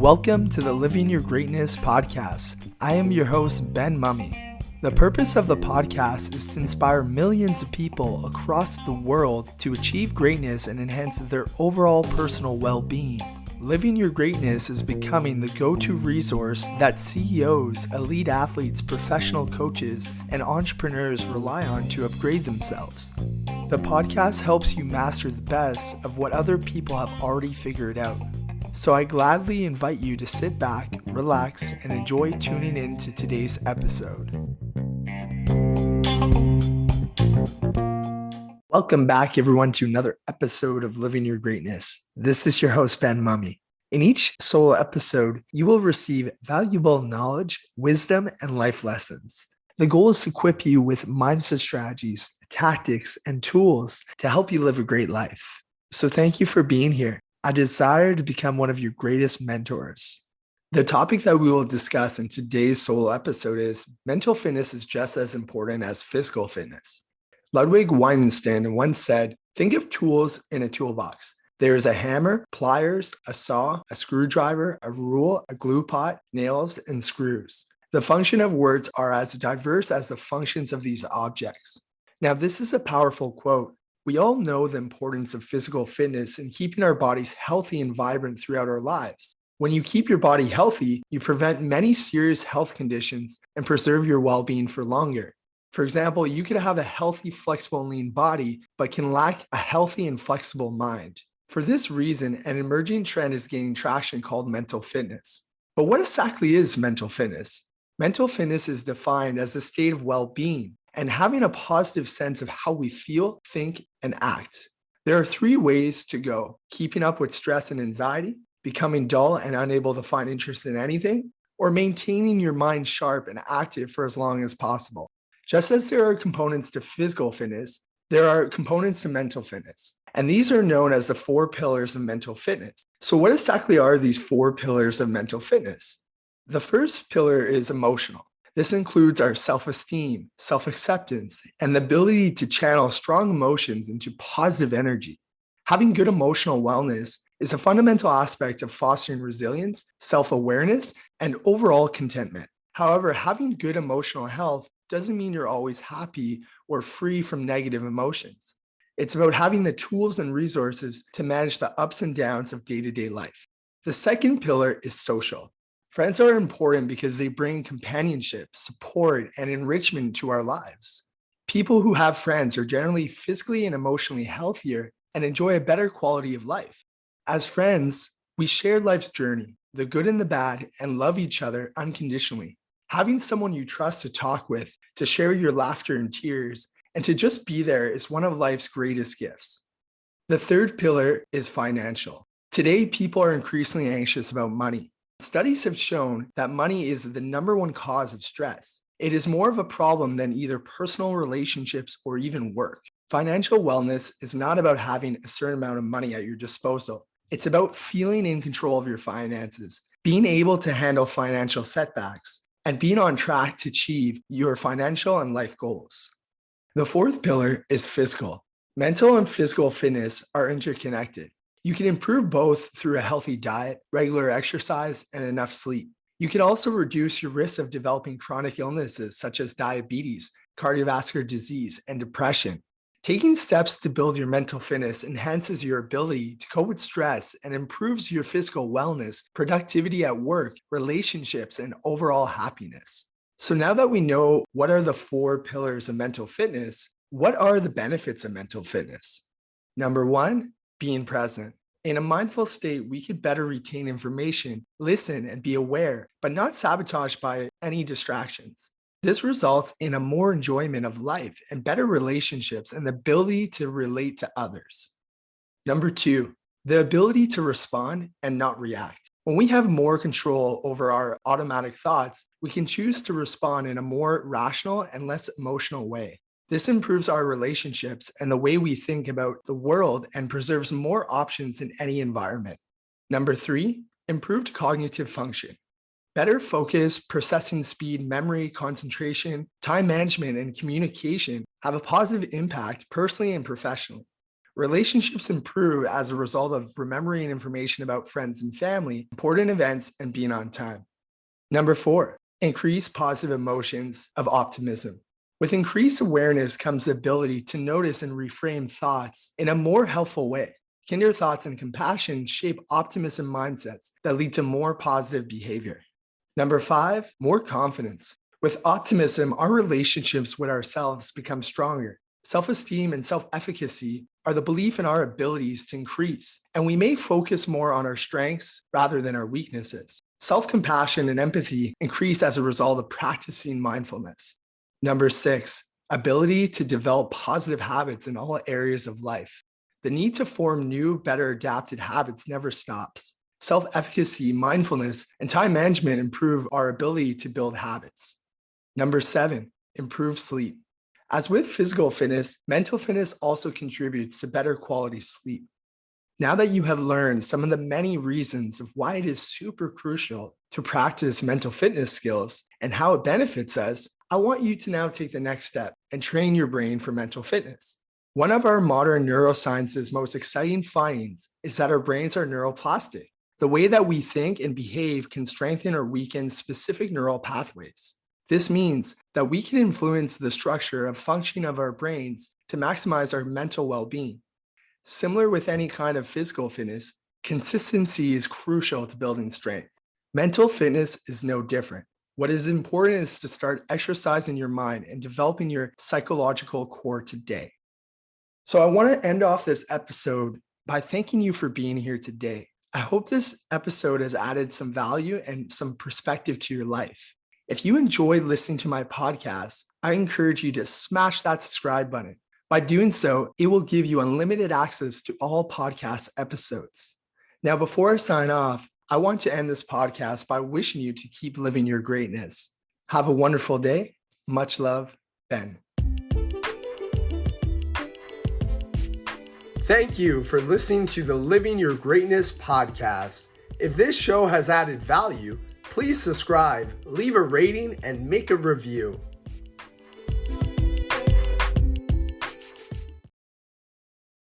Welcome to the Living Your Greatness podcast. I am your host, Ben Mumme. The purpose of the podcast is to inspire millions of people across the world to achieve greatness and enhance their overall personal well-being. Living Your Greatness is becoming the go-to resource that CEOs, elite athletes, professional coaches, and entrepreneurs rely on to upgrade themselves. The podcast helps you master the best of what other people have already figured out. So I gladly invite you to sit back, relax, and enjoy tuning in to today's episode. Welcome back, everyone, to another episode of Living Your Greatness. This is your host, Ben Mumme. In each solo episode, you will receive valuable knowledge, wisdom, and life lessons. The goal is to equip you with mindset strategies, tactics, and tools to help you live a great life. So thank you for being here. I desire to become one of your greatest mentors. The topic that we will discuss in today's solo episode is mental fitness is just as important as physical fitness. Ludwig Wittgenstein once said, think of tools in a toolbox. There is a hammer, pliers, a saw, a screwdriver, a rule, a glue pot, nails, and screws. The function of words are as diverse as the functions of these objects. Now, this is a powerful quote. We all know the importance of physical fitness and keeping our bodies healthy and vibrant throughout our lives. When you keep your body healthy, you prevent many serious health conditions and preserve your well-being for longer. For example, you could have a healthy, flexible, and lean body, but can lack a healthy and flexible mind. For this reason, an emerging trend is gaining traction called mental fitness. But what exactly is mental fitness? Mental fitness is defined as a state of well-being and having a positive sense of how we feel, think, and act. There are three ways to go: keeping up with stress and anxiety, becoming dull and unable to find interest in anything, or maintaining your mind sharp and active for as long as possible. Just as there are components to physical fitness, there are components to mental fitness. And these are known as the 4 pillars of mental fitness. So what exactly are these 4 pillars of mental fitness? The first pillar is emotional. This includes our self-esteem, self-acceptance, and the ability to channel strong emotions into positive energy. Having good emotional wellness is a fundamental aspect of fostering resilience, self-awareness, and overall contentment. However, having good emotional health doesn't mean you're always happy or free from negative emotions. It's about having the tools and resources to manage the ups and downs of day-to-day life. The second pillar is social. Friends are important because they bring companionship, support, and enrichment to our lives. People who have friends are generally physically and emotionally healthier and enjoy a better quality of life. As friends, we share life's journey, the good and the bad, and love each other unconditionally. Having someone you trust to talk with, to share your laughter and tears, and to just be there is one of life's greatest gifts. The third pillar is financial. Today, people are increasingly anxious about money. Studies have shown that money is the number one cause of stress. It is more of a problem than either personal relationships or even work. Financial wellness is not about having a certain amount of money at your disposal. It's about feeling in control of your finances, being able to handle financial setbacks, and being on track to achieve your financial and life goals. The fourth pillar is physical. Mental and physical fitness are interconnected. You can improve both through a healthy diet, regular exercise, and enough sleep. You can also reduce your risk of developing chronic illnesses such as diabetes, cardiovascular disease, and depression. Taking steps to build your mental fitness enhances your ability to cope with stress and improves your physical wellness, productivity at work, relationships, and overall happiness. So now that we know what are the 4 pillars of mental fitness, what are the benefits of mental fitness? Number 1, being present. In a mindful state, we could better retain information, listen, and be aware, but not sabotaged by any distractions. This results in a more enjoyment of life and better relationships and the ability to relate to others. Number 2, the ability to respond and not react. When we have more control over our automatic thoughts, we can choose to respond in a more rational and less emotional way. This improves our relationships and the way we think about the world and preserves more options in any environment. Number 3, improved cognitive function. Better focus, processing speed, memory, concentration, time management, and communication have a positive impact personally and professionally. Relationships improve as a result of remembering information about friends and family, important events, and being on time. Number 4, increase positive emotions of optimism. With increased awareness comes the ability to notice and reframe thoughts in a more helpful way. Kinder thoughts and compassion shape optimism mindsets that lead to more positive behavior. Number 5, more confidence. With optimism, our relationships with ourselves become stronger. Self-esteem and self-efficacy are the belief in our abilities to increase, and we may focus more on our strengths rather than our weaknesses. Self-compassion and empathy increase as a result of practicing mindfulness. Number 6, ability to develop positive habits in all areas of life. The need to form new, better adapted habits never stops. Self-efficacy, mindfulness, and time management improve our ability to build habits. Number 7, improve sleep. As with physical fitness, mental fitness also contributes to better quality sleep. Now that you have learned some of the many reasons of why it is super crucial to practice mental fitness skills and how it benefits us, I want you to now take the next step and train your brain for mental fitness. One of our modern neuroscience's most exciting findings is that our brains are neuroplastic. The way that we think and behave can strengthen or weaken specific neural pathways. This means that we can influence the structure of functioning of our brains to maximize our mental well-being. Similar with any kind of physical fitness, consistency is crucial to building strength. Mental fitness is no different. What is important is to start exercising your mind and developing your psychological core today. So I want to end off this episode by thanking you for being here today. I hope this episode has added some value and some perspective to your life. If you enjoy listening to my podcast, I encourage you to smash that subscribe button. By doing so, it will give you unlimited access to all podcast episodes. Now, before I sign off, I want to end this podcast by wishing you to keep living your greatness. Have a wonderful day. Much love, Ben. Thank you for listening to the Living Your Greatness podcast. If this show has added value, please subscribe, leave a rating, and make a review.